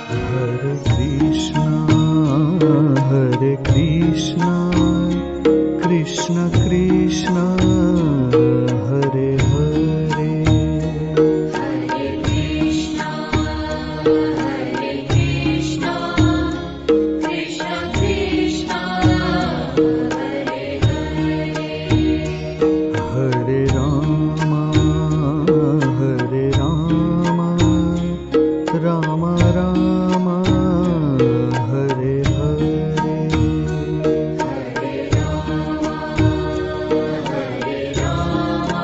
Hare Krishna, Krishna Krishna, Hare Hare. Hare Krishna, Krishna Krishna, Hare Hare. Hare Rama, Rama Rama, Hare Hare. Hare Rama,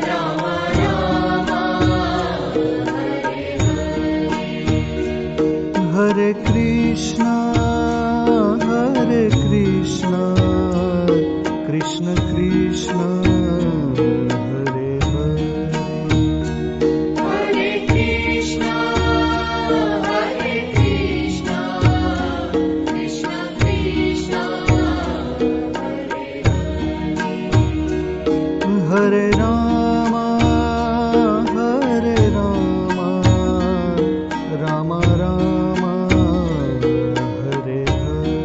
Rama Rama, Hare Hare. Hare Krishna, Krishna Krishna, Hare Hare. Hare Krishna, Krishna Krishna, Hare Hare. Hare Rama, Rama Rama, Hare Hare.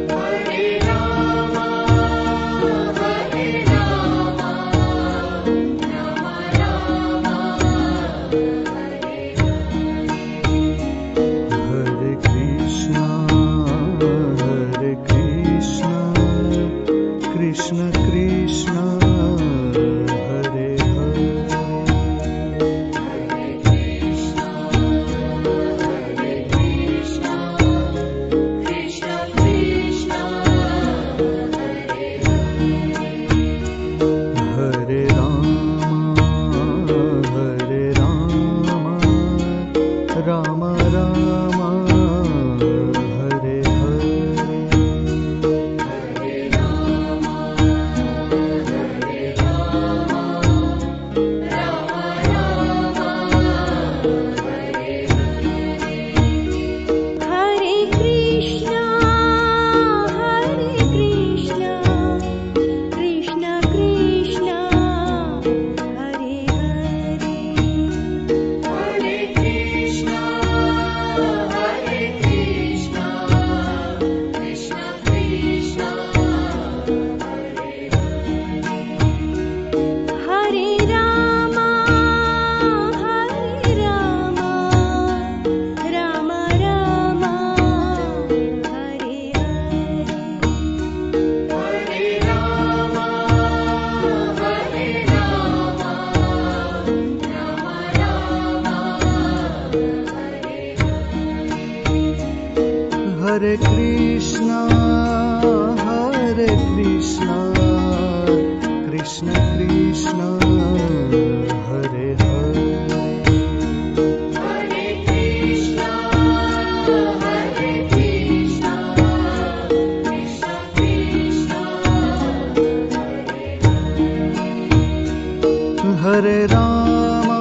Hare Rama, Rama Rama, Hare Hare Krishna, Krishna Krishna, Hare Hare. Hare Krishna, Krishna Krishna, Hare Hare Rama, Rama Rama, Hare Hare. Hare Rama, Rama Rama, Hare Hare. Krishna, Krishna Krishna, Hare Hare. Hare Krishna, Krishna Krishna, Hare Rama, Rama Rama, Hare Hare. Hare Rama, Rama Rama, Hare Hare Krishna, Krishna Krishna, Hare Hare. Hare Krishna, Krishna Krishna, Hare Rama,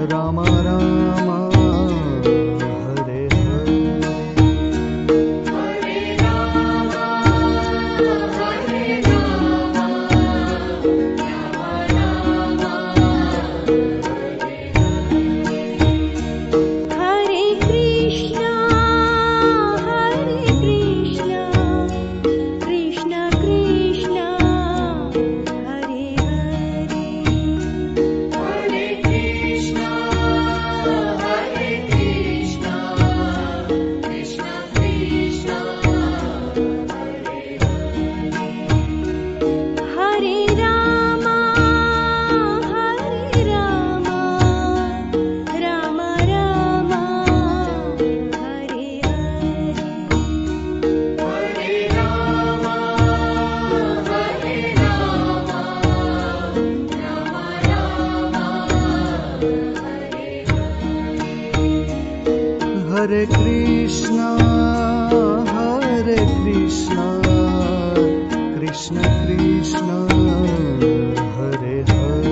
Rama Rama, Hare Hare. Hare Rama, Rama Rama, Hare Krishna, Krishna Krishna, Hare Hare. Hare Krishna, Krishna Krishna, Hare Rama, Rama Rama, Hare Hare. Hare Rama, Rama Rama, Hare Krishna, Krishna Krishna, Hare Hare.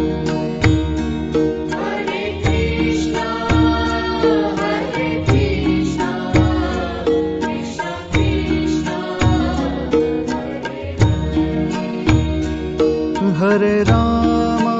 Hare Krishna, Krishna Krishna, Hare Rama,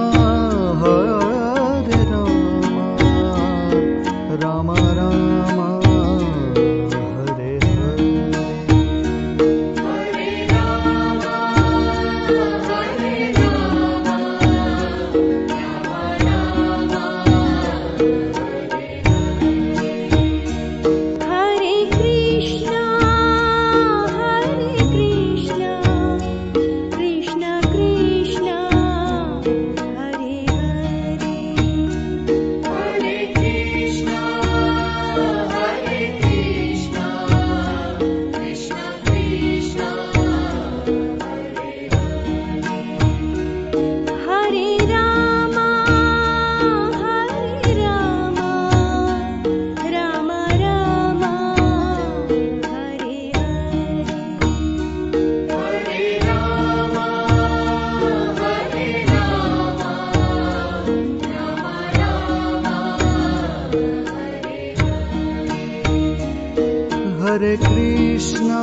Hare Krishna,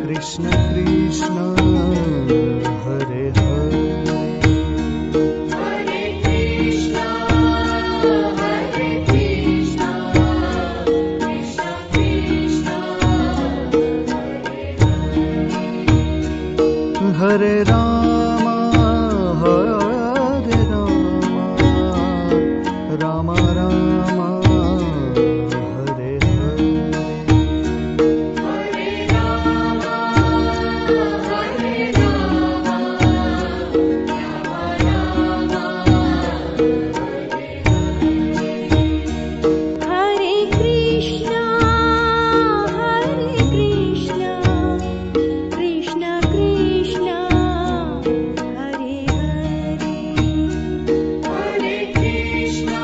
Krishna Krishna, Hare Hare. Hare Krishna, Krishna Krishna, Hare Rama, Rama Rama, Hare Hare. Hare Rama, Hare Rama, Rama Rama, Hare Krishna, Krishna Krishna, Hare Hare. Hare Krishna,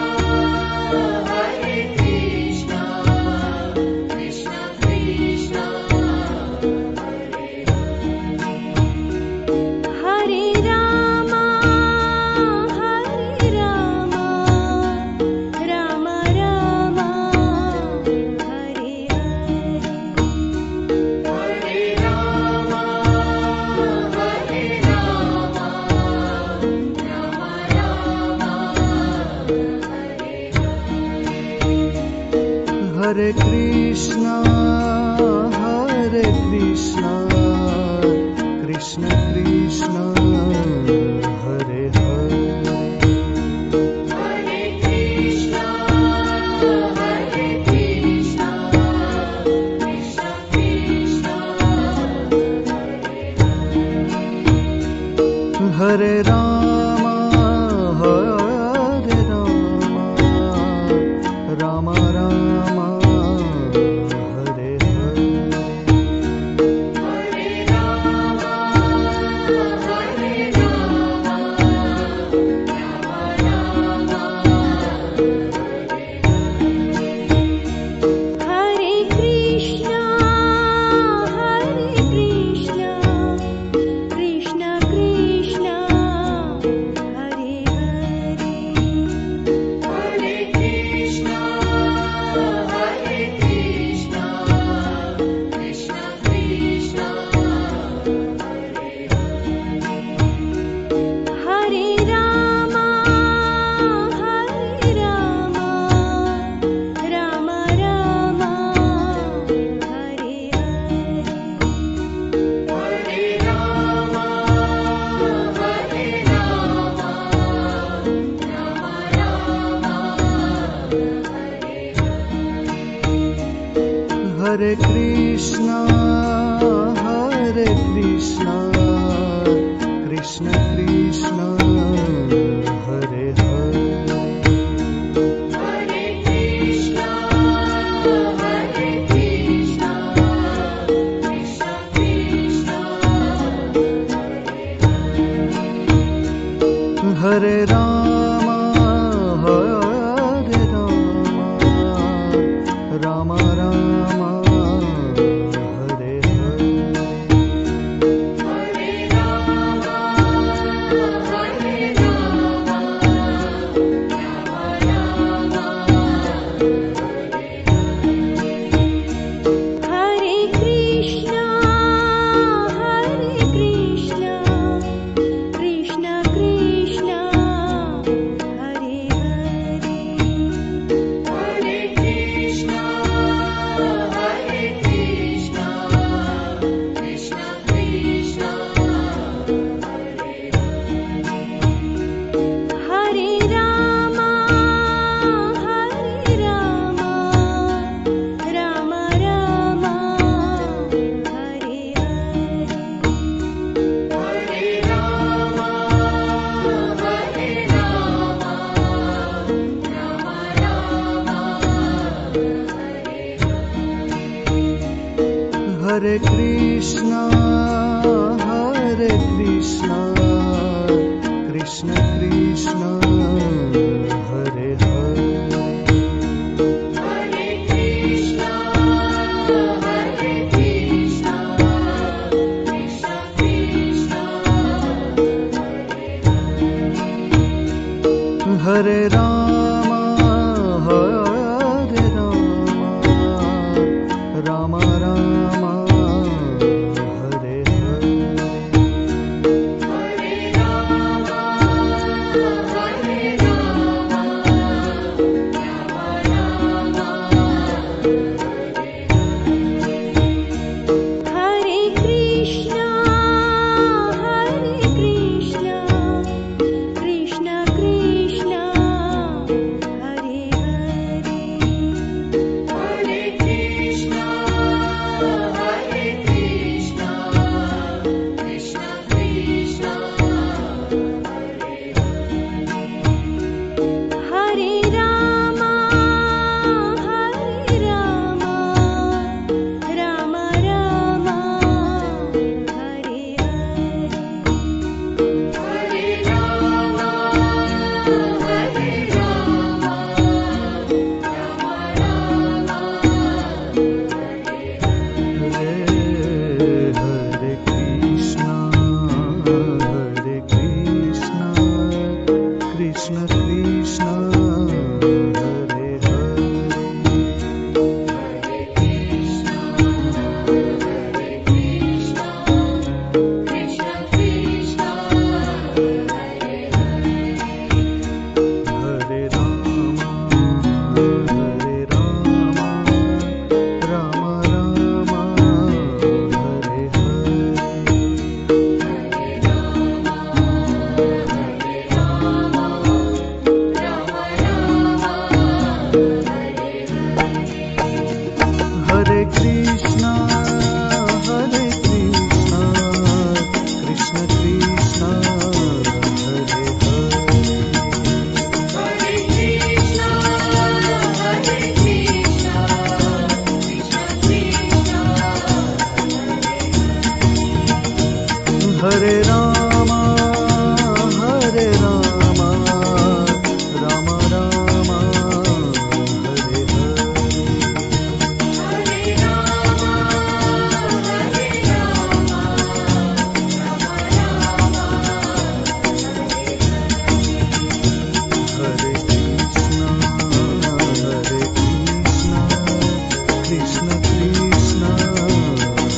Krishna Krishna, Hare Rama, Rama Rama, Hare Hare. Hare Rama, Hare Krishna, Krishna Krishna, Hare Hare. Hare Krishna, Krishna Krishna, Hare Rama, Rama Rama, Hare Hare. Hare Rama, Rama Rama, Hare Krishna, Krishna Krishna, Hare Hare. Hare Krishna, Krishna Krishna, Hare Rama, Rama Rama, Hare Hare. Hare Rama, Hare Krishna, Krishna Krishna, Hare Hare. Hare Krishna, Krishna Krishna, Hare Rama, Rama Rama, Hare Hare. Hare Rama, Rama Rama, Hare Krishna, Krishna Krishna, Hare Hare. Hare Krishna, Krishna Krishna, Hare Rama, Rama Rama, Hare Hare. Hare Rama, Rama Rama, Hare Krishna, Krishna Krishna, Hare Hare. Hare Krishna, Krishna Krishna, Hare Rama, Rama, Hare Rama, Rama Rama, Hare Hare. Hare Rama, Hare Rama, Rama Rama, Hare Krishna, Krishna Krishna,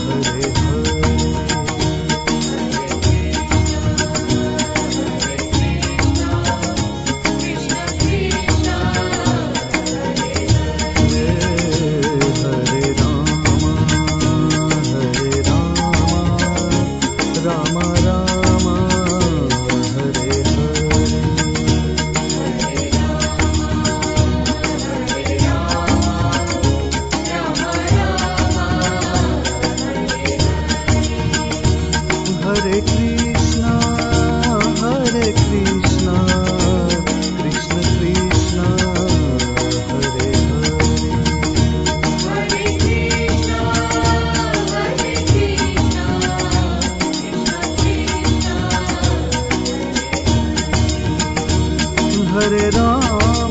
Hare Hare. Krishna Krishna, Hare Rama, Rama Rama, Hare Hare. Hare Krishna, Krishna Krishna, Hare Hare. Hare Krishna, Hare Krishna, Krishna Krishna, Hare Rama,